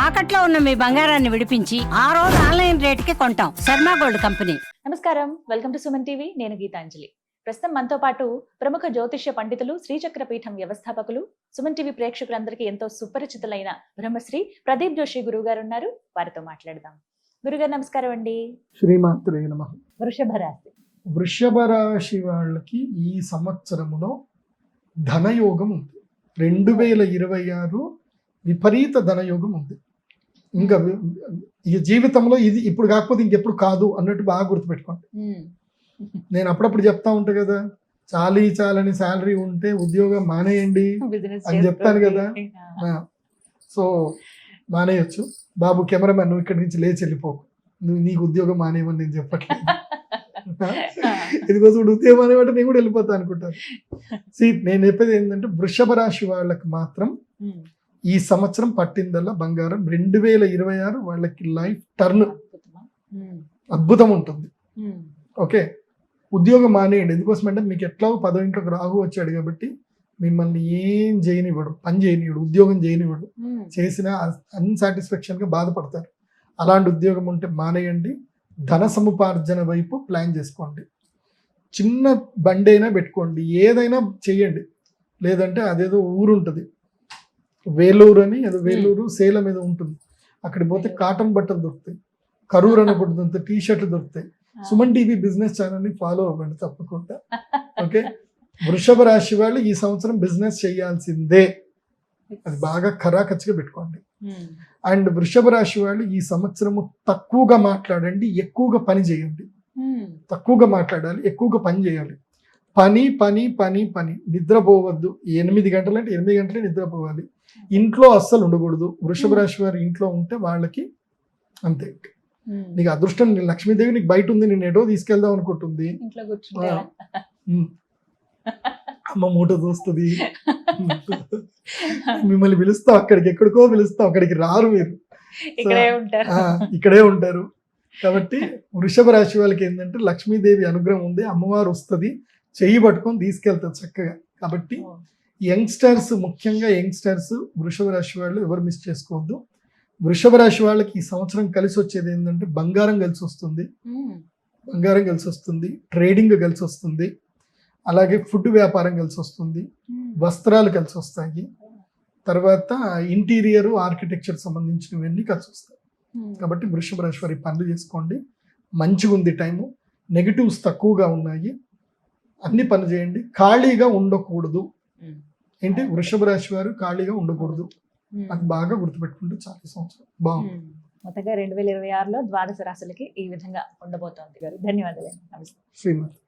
తాకట్లో ఉన్న మీ బంగారాన్ని విడిపించి ఆ రోజు ఆన్లైన్ రేటుకి కొంటాం. Sharma gold company. నమస్కారం, వెల్కమ్ టు సుమన్ టీవీ. నేను గీతాంజలి. ప్రస్తుతం మనతో పాటు ప్రముఖ జ్యోతిష్య పండితులు, శ్రీచక్ర పీఠం వ్యవస్థాపకులు, సుమన్ టీవీ ప్రేక్షకులందరికీ ఎంతో సుపరిచితులైన బ్రహ్మశ్రీ ప్రదీప్ జోషి గురువు గారు ఉన్నారు. వారితో మాట్లాడదాం. గురుగారు నమస్కారం అండి. శ్రీమాత్రే నమః. వృషభ రాశి. వృషభ రాశి వాళ్ళకి ఈ సంవత్సరములో ధనయోగం ఉంది. 2026 విపరీత ధనయోగం ఉంది. ఇంకా ఈ జీవితంలో ఇది ఇప్పుడు కాకపోతే ఇంకెప్పుడు కాదు అన్నట్టు బాగా గుర్తుపెట్టుకోండి. నేను అప్పుడప్పుడు చెప్తా ఉంటా కదా, చాలని శాలరీ ఉంటే ఉద్యోగం మానేయండి అని చెప్తాను కదా. సో మానేయచ్చు. బాబు కెమెరామెన్, నువ్వు ఇక్కడి నుంచి లేచి వెళ్ళిపోకు, నువ్వు నీకు ఉద్యోగం మానేయమని నేను చెప్పట్లేదు. ఇదికోసం ఉద్యోగం అనేవాటి నేను కూడా వెళ్ళిపోతా అనుకుంటాను. నేను చెప్పేది ఏంటంటే, వృషభ రాశి వాళ్ళకి మాత్రం ఈ సంవత్సరం పట్టిందల్లా బంగారం. 2026 వాళ్ళకి లైఫ్ టర్న్ అద్భుతం ఉంటుంది. ఓకే, ఉద్యోగం మానేయండి. ఎందుకోసం అంటే మీకు ఎట్లా 10వ ఇంట్లోకి రాహు వచ్చాడు కాబట్టి మిమ్మల్ని ఏం చేయనివ్వడు, పని చేయనివ్వడు, ఉద్యోగం చేయనివ్వడు. చేసిన అన్సాటిస్ఫాక్షన్గా బాధపడతారు. అలాంటి ఉద్యోగం ఉంటే మానేయండి. ధన సముపార్జన వైపు ప్లాన్ చేసుకోండి. చిన్న బండి అయినా పెట్టుకోండి, ఏదైనా చెయ్యండి. లేదంటే అదేదో ఊరు ఉంటుంది, వేలూరు అని, ఏదో వేలూరు సేలం మీద ఉంటుంది. అక్కడికి పోతే కాటన్ బట్టలు దొరుకుతాయి, కరూర్ అని ఒకటి దొరుకుతాయి, టీ షర్ట్లు దొరుకుతాయి. సుమన్ టీవీ బిజినెస్ ఛానల్ని ఫాలో అవ్వండి తప్పకుండా. ఓకే, వృషభ రాశి వాళ్ళు ఈ సంవత్సరం బిజినెస్ చేయాల్సిందే. అది బాగా ఖరాఖచ్చిగా పెట్టుకోండి. అండ్ వృషభ రాశి వాళ్ళు ఈ సంవత్సరము తక్కువగా మాట్లాడండి, ఎక్కువగా పని చేయండి. తక్కువగా మాట్లాడాలి, ఎక్కువగా పని చేయాలి. పని పని పని పని. నిద్రపోవద్దు. 8 గంటలు అంటే 8 గంటలే నిద్రపోవాలి. ఇంట్లో అస్సలు ఉండకూడదు. వృషభ రాశి వారు ఇంట్లో ఉంటే వాళ్ళకి అంతే. నీకు అదృష్టం, లక్ష్మీదేవి నీకు బయట ఉంది, నేను ఎటో తీసుకెళ్దాం అనుకుంటుంది. అమ్మ మూట దోస్తుంది, మిమ్మల్ని పిలుస్తాం అక్కడికి, ఎక్కడికో పిలుస్తాం, అక్కడికి రారు మీరు, ఇక్కడే ఉంటారు. కాబట్టి వృషభ రాశి వాళ్ళకి ఏంటంటే లక్ష్మీదేవి అనుగ్రహం ఉంది, అమ్మవారు వస్తుంది, చెయ్యి పట్టుకొని తీసుకెళ్తారు చక్కగా. కాబట్టి యంగ్స్టర్స్, ముఖ్యంగా యంగ్స్టర్స్, వృషభ రాశి వాళ్ళు ఎవరు మిస్ చేసుకోవద్దు. వృషభ రాశి వాళ్ళకి ఈ సంవత్సరం కలిసి వచ్చేది ఏంటంటే బంగారం కలిసి వస్తుంది, ట్రేడింగ్ కలిసి వస్తుంది, అలాగే ఫుడ్ వ్యాపారం కలిసి వస్తుంది, వస్త్రాలు కలిసి వస్తాయి, తర్వాత ఇంటీరియర్ ఆర్కిటెక్చర్ సంబంధించినవన్నీ కలిసి వస్తాయి. కాబట్టి వృషభ రాశి వారి పనులు చేసుకోండి, మంచిగా ఉంది టైము. నెగిటివ్స్ తక్కువగా ఉన్నాయి, అన్ని పని చేయండి. ఖాళీగా ఉండకూడదు. ఏంటి, వృషభ రాశి వారు ఖాళీగా ఉండకూడదు. అది బాగా గుర్తుపెట్టుకుంటే చాలా సంవత్సరం బాగుంది. మొత్తగా 2026లో ద్వాదశ రాశులకి ఈ విధంగా ఉండబోతోంది. ధన్యవాదాలు. నమస్తే. శ్రీమతి.